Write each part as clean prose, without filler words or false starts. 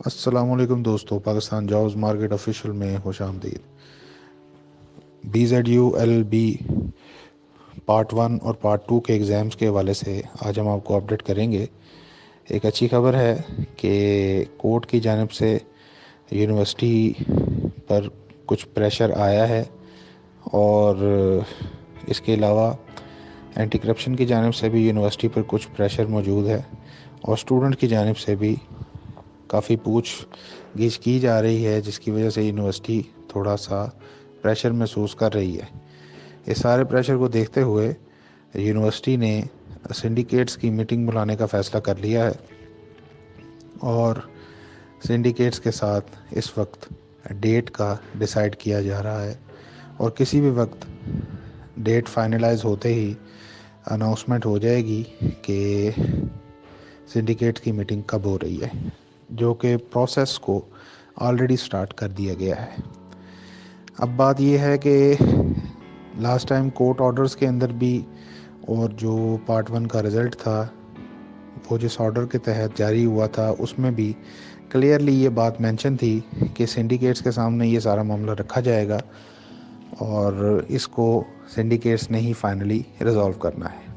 السلام علیکم دوستو، پاکستان جابز مارکیٹ آفیشیل میں خوش آمدید۔ BZULB پارٹ 1 اور پارٹ 2 کے ایگزامز کے حوالے سے آج ہم آپ کو اپڈیٹ کریں گے۔ ایک اچھی خبر ہے کہ کورٹ کی جانب سے یونیورسٹی پر کچھ پریشر آیا ہے، اور اس کے علاوہ اینٹی کرپشن کی جانب سے بھی یونیورسٹی پر کچھ پریشر موجود ہے، اور اسٹوڈنٹ کی جانب سے بھی کافی پوچھ گچھ کی جا رہی ہے، جس کی وجہ سے یونیورسٹی تھوڑا سا پریشر محسوس کر رہی ہے۔ اس سارے پریشر کو دیکھتے ہوئے یونیورسٹی نے سنڈیکیٹس کی میٹنگ بلانے کا فیصلہ کر لیا ہے، اور سنڈیکیٹس کے ساتھ اس وقت ڈیٹ کا ڈیسائیڈ کیا جا رہا ہے، اور کسی بھی وقت ڈیٹ فائنلائز ہوتے ہی اناؤنسمنٹ ہو جائے گی کہ سنڈیکیٹ کی میٹنگ کب ہو رہی ہے، جو کہ پروسیس کو آلریڈی سٹارٹ کر دیا گیا ہے۔ اب بات یہ ہے کہ لاسٹ ٹائم کورٹ آرڈرز کے اندر بھی، اور جو پارٹ 1 کا رزلٹ تھا وہ جس آرڈر کے تحت جاری ہوا تھا، اس میں بھی کلیئرلی یہ بات مینشن تھی کہ سنڈیکیٹس کے سامنے یہ سارا معاملہ رکھا جائے گا، اور اس کو سنڈیکیٹس نے ہی فائنلی ریزالو کرنا ہے۔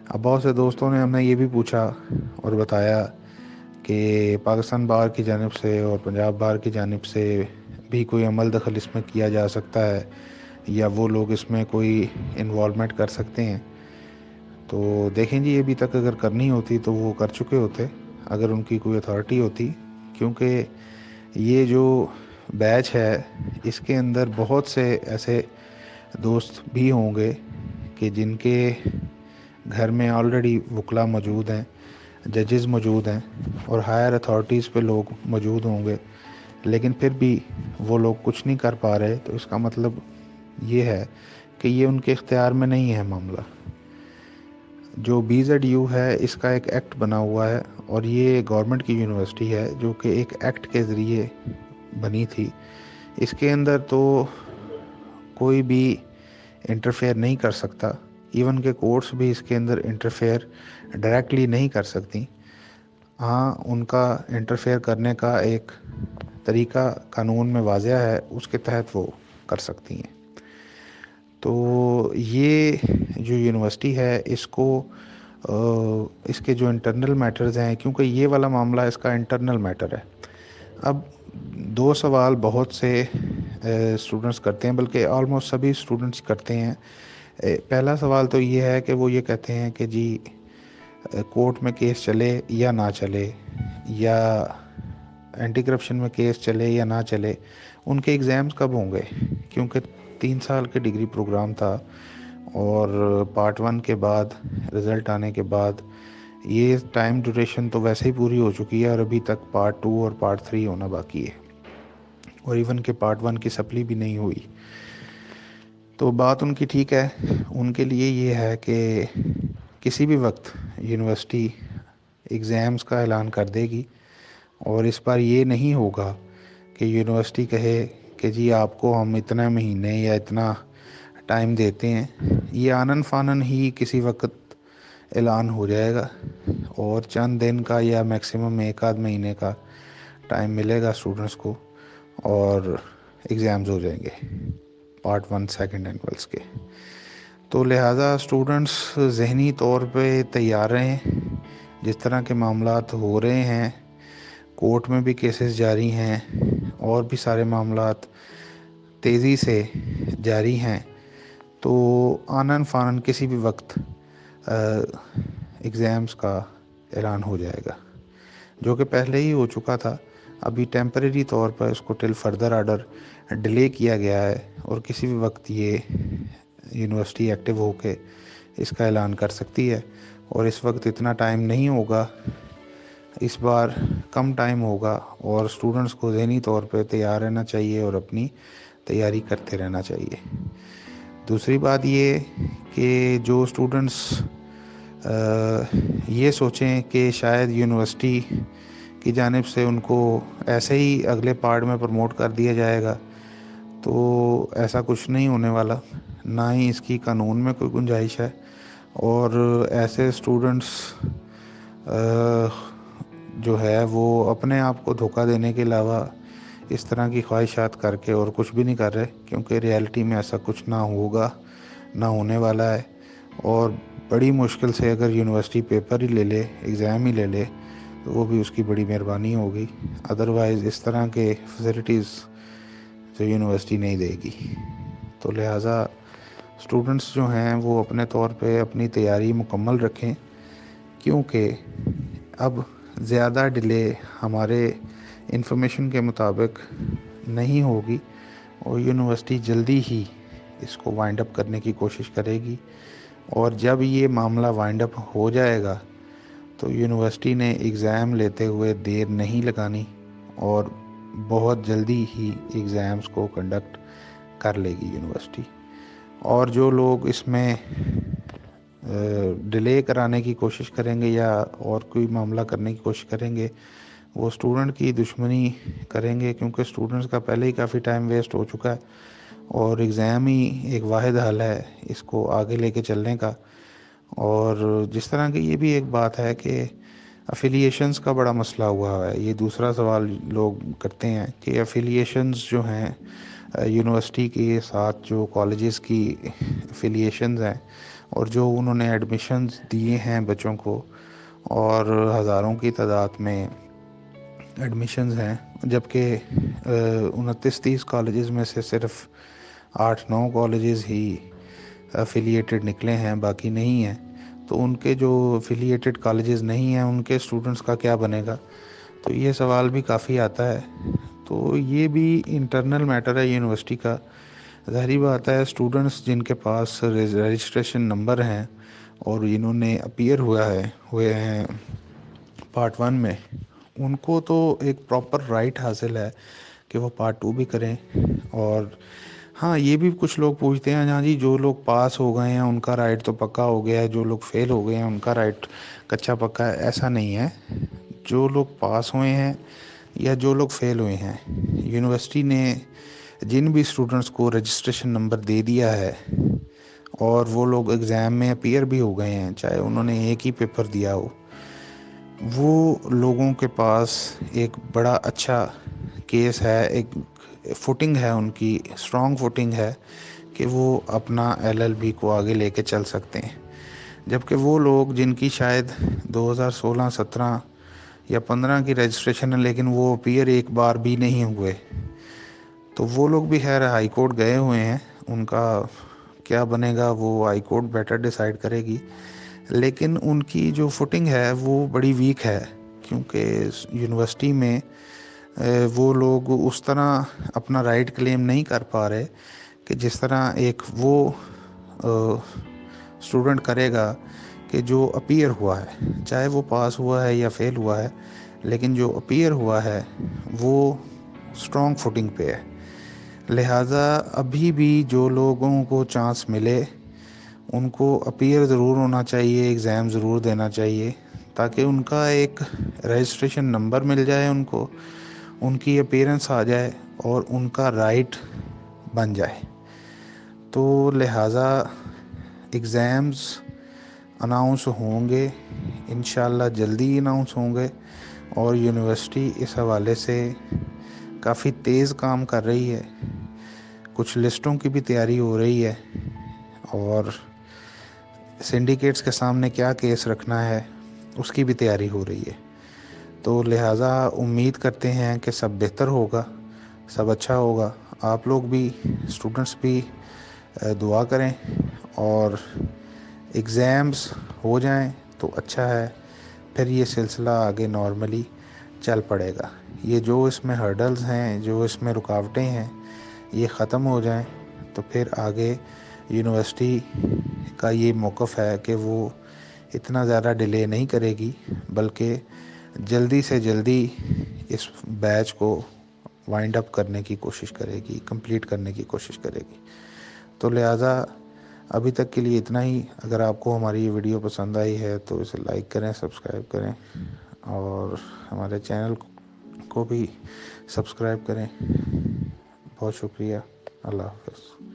اب بہت سے دوستوں نے ہم نے یہ بھی پوچھا اور بتایا کہ پاکستان بار کی جانب سے اور پنجاب بار کی جانب سے بھی کوئی عمل دخل اس میں کیا جا سکتا ہے، یا وہ لوگ اس میں کوئی انوالومنٹ کر سکتے ہیں۔ تو دیکھیں جی، ابھی تک اگر کرنی ہوتی تو وہ کر چکے ہوتے، اگر ان کی کوئی اتھارٹی ہوتی، کیونکہ یہ جو بیچ ہے اس کے اندر بہت سے ایسے دوست بھی ہوں گے کہ جن کے گھر میں آلریڈی وکلا موجود ہیں، ججز موجود ہیں، اور ہائر اتھارٹیز پہ لوگ موجود ہوں گے، لیکن پھر بھی وہ لوگ کچھ نہیں کر پا رہے۔ تو اس کا مطلب یہ ہے کہ یہ ان کے اختیار میں نہیں ہے معاملہ۔ جو BZU ہے، اس کا ایک ایکٹ بنا ہوا ہے، اور یہ گورنمنٹ کی یونیورسٹی ہے جو کہ ایک ایکٹ کے ذریعے بنی تھی۔ اس کے اندر تو کوئی بھی انٹرفیئر نہیں کر سکتا، ایون کہ کورٹس بھی اس کے اندر انٹرفیئر ڈائریکٹلی نہیں کر سکتی۔ ہاں، ان کا انٹرفیئر کرنے کا ایک طریقہ قانون میں واضح ہے، اس کے تحت وہ کر سکتی ہیں۔ تو یہ جو یونیورسٹی ہے، اس کو اس کے جو انٹرنل میٹرز ہیں، کیونکہ یہ والا معاملہ اس کا انٹرنل میٹر ہے۔ اب دو سوال بہت سے اسٹوڈنٹس کرتے ہیں، بلکہ آلموسٹ سبھی اسٹوڈنٹس کرتے ہیں۔ پہلا سوال تو یہ ہے کہ وہ یہ کہتے ہیں کہ جی کورٹ میں کیس چلے یا نہ چلے، یا اینٹی کرپشن میں کیس چلے یا نہ چلے، ان کے ایگزامز کب ہوں گے؟ کیونکہ 3 سال کے ڈگری پروگرام تھا، اور پارٹ 1 کے بعد رزلٹ آنے کے بعد یہ ٹائم ڈیوریشن تو ویسے ہی پوری ہو چکی ہے، اور ابھی تک پارٹ 2 اور پارٹ 3 ہونا باقی ہے، اور ایون کہ پارٹ 1 کی سپلی بھی نہیں ہوئی۔ تو بات ان کی ٹھیک ہے، ان کے لیے یہ ہے کہ کسی بھی وقت یونیورسٹی ایگزامز کا اعلان کر دے گی، اور اس بار یہ نہیں ہوگا کہ یونیورسٹی کہے کہ جی آپ کو ہم اتنا مہینے یا اتنا ٹائم دیتے ہیں۔ یہ آنن فانن ہی کسی وقت اعلان ہو جائے گا، اور چند دن کا یا میکسیمم 1 آدھ مہینے کا ٹائم ملے گا اسٹوڈنٹس کو، اور ایگزامز ہو جائیں گے پارٹ 1 سیکنڈ اینولس کے۔ تو لہٰذا اسٹوڈنٹس ذہنی طور پہ تیار رہیں۔ جس طرح کے معاملات ہو رہے ہیں، کورٹ میں بھی کیسز جاری ہیں، اور بھی سارے معاملات تیزی سے جاری ہیں، تو آنن فانن کسی بھی وقت ایگزامز کا اعلان ہو جائے گا، جو کہ پہلے ہی ہو چکا تھا۔ ابھی ٹیمپریری طور پر اس کو ٹل فردر آرڈر ڈیلے کیا گیا ہے، اور کسی بھی وقت یہ یونیورسٹی ایکٹیو ہو کے اس کا اعلان کر سکتی ہے، اور اس وقت اتنا ٹائم نہیں ہوگا، اس بار کم ٹائم ہوگا، اور اسٹوڈنٹس کو ذہنی طور پہ تیار رہنا چاہیے اور اپنی تیاری کرتے رہنا چاہیے۔ دوسری بات یہ کہ جو اسٹوڈنٹس یہ سوچیں کہ شاید یونیورسٹی کی جانب سے ان کو ایسے ہی اگلے پارٹ میں پروموٹ کر دیا جائے گا، تو ایسا کچھ نہیں ہونے والا، نہ ہی اس کی قانون میں کوئی گنجائش ہے۔ اور ایسے اسٹوڈنٹس جو ہے وہ اپنے آپ کو دھوکہ دینے کے علاوہ اس طرح کی خواہشات کر کے اور کچھ بھی نہیں کر رہے، کیونکہ ریئلٹی میں ایسا کچھ نہ ہوگا، نہ ہونے والا ہے۔ اور بڑی مشکل سے اگر یونیورسٹی پیپر ہی لے لے، ایگزام ہی لے لے، تو وہ بھی اس کی بڑی مہربانی ہوگی، ادروائز اس طرح کے فیسلٹیز تو یونیورسٹی نہیں دے گی۔ تو لہٰذا اسٹوڈنٹس جو ہیں وہ اپنے طور پہ اپنی تیاری مکمل رکھیں، کیونکہ اب زیادہ ڈیلے ہمارے انفارمیشن کے مطابق نہیں ہوگی، اور یونیورسٹی جلدی ہی اس کو وائنڈ اپ کرنے کی کوشش کرے گی۔ اور جب یہ معاملہ وائنڈ اپ ہو جائے گا تو یونیورسٹی نے ایگزام لیتے ہوئے دیر نہیں لگانی، اور بہت جلدی ہی ایگزامز کو کنڈکٹ کر لے گی یونیورسٹی۔ اور جو لوگ اس میں ڈیلے کرانے کی کوشش کریں گے یا اور کوئی معاملہ کرنے کی کوشش کریں گے، وہ اسٹوڈنٹ کی دشمنی کریں گے، کیونکہ اسٹوڈنٹس کا پہلے ہی کافی ٹائم ویسٹ ہو چکا ہے، اور ایگزام ہی ایک واحد حل ہے اس کو آگے لے کے چلنے کا۔ اور جس طرح کی یہ بھی ایک بات ہے کہ افیلیشنز کا بڑا مسئلہ ہوا ہے، یہ دوسرا سوال لوگ کرتے ہیں کہ افیلیشنز جو ہیں یونیورسٹی کے ساتھ، جو کالجز کی افیلیشنز ہیں اور جو انہوں نے ایڈمیشنز دیے ہیں بچوں کو، اور ہزاروں کی تعداد میں ایڈمیشنز ہیں، جبکہ 29-30 کالجز میں سے صرف 8-9 کالجز ہی افیلیٹڈ نکلے ہیں، باقی نہیں ہیں۔ تو ان کے جو افیلیٹڈ کالجز نہیں ہیں ان کے اسٹوڈنٹس کا کیا بنے گا؟ تو یہ سوال بھی کافی آتا ہے۔ تو یہ بھی انٹرنل میٹر ہے یونیورسٹی کا۔ ظاہری بات ہے اسٹوڈنٹس جن کے پاس رجسٹریشن نمبر ہیں اور جنہوں نے اپیئر ہوئے ہیں پارٹ 1 میں، ان کو تو ایک پراپر رائٹ حاصل ہے کہ وہ پارٹ 2 بھی کریں۔ اور ہاں، یہ بھی کچھ لوگ پوچھتے ہیں، ہاں جی جو لوگ پاس ہو گئے ہیں ان کا رائٹ تو پکا ہو گیا ہے، جو لوگ فیل ہو گئے ہیں ان کا رائٹ کچا پکا ہے۔ ایسا نہیں ہے۔ جو لوگ پاس ہوئے ہیں یا جو لوگ فیل ہوئے ہیں، یونیورسٹی نے جن بھی اسٹوڈنٹس کو رجسٹریشن نمبر دے دیا ہے اور وہ لوگ ایگزام میں اپیئر بھی ہو گئے ہیں، چاہے انہوں نے ایک ہی پیپر دیا ہو، وہ لوگوں کے پاس ایک بڑا اچھا کیس ہے، ایک فوٹنگ ہے، ان کی اسٹرانگ فوٹنگ ہے کہ وہ اپنا LLB کو آگے لے کے چل سکتے ہیں۔ جبکہ وہ لوگ جن کی شاید 2016، 17 یا 15 کی رجسٹریشن ہے لیکن وہ اپیئر ایک بار بھی نہیں ہوئے، تو وہ لوگ بھی خیر ہائی کورٹ گئے ہوئے ہیں، ان کا کیا بنے گا وہ ہائی کورٹ بیٹر ڈیسائیڈ کرے گی۔ لیکن ان کی جو فوٹنگ ہے وہ بڑی ویک ہے، کیونکہ یونیورسٹی میں وہ لوگ اس طرح اپنا رائٹ کلیم نہیں کر پا رہے کہ جس طرح ایک وہ اسٹوڈنٹ کرے گا کہ جو اپیئر ہوا ہے، چاہے وہ پاس ہوا ہے یا فیل ہوا ہے، لیکن جو اپیئر ہوا ہے وہ اسٹرانگ فوٹنگ پہ ہے۔ لہٰذا ابھی بھی جو لوگوں کو چانس ملے ان کو اپیئر ضرور ہونا چاہیے، ایگزام ضرور دینا چاہیے، تاکہ ان کا ایک رجسٹریشن نمبر مل جائے، ان کو ان کی اپیئرنس آ جائے اور ان کا رائٹ بن جائے۔ تو لہٰذا ایگزامز اناؤنس ہوں گے، انشاءاللہ جلدی اناؤنس ہوں گے، اور یونیورسٹی اس حوالے سے کافی تیز کام کر رہی ہے۔ کچھ لسٹوں کی بھی تیاری ہو رہی ہے، اور سنڈیکیٹس کے سامنے کیا کیس رکھنا ہے اس کی بھی تیاری ہو رہی ہے۔ تو لہٰذا امید کرتے ہیں کہ سب بہتر ہوگا، سب اچھا ہوگا۔ آپ لوگ بھی، اسٹوڈنٹس بھی دعا کریں، اور ایگزامز ہو جائیں تو اچھا ہے، پھر یہ سلسلہ آگے نارملی چل پڑے گا۔ یہ جو اس میں ہرڈلز ہیں، جو اس میں رکاوٹیں ہیں، یہ ختم ہو جائیں تو پھر آگے یونیورسٹی کا یہ موقف ہے کہ وہ اتنا زیادہ ڈیلے نہیں کرے گی، بلکہ جلدی سے جلدی اس بیچ کو وائنڈ اپ کرنے کی کوشش کرے گی، کمپلیٹ کرنے کی کوشش کرے گی۔ تو لہٰذا ابھی تک کے لیے اتنا ہی۔ اگر آپ کو ہماری یہ ویڈیو پسند آئی ہے تو اسے لائک کریں، سبسکرائب کریں، اور ہمارے چینل کو بھی سبسکرائب کریں۔ بہت شکریہ۔ اللہ حافظ۔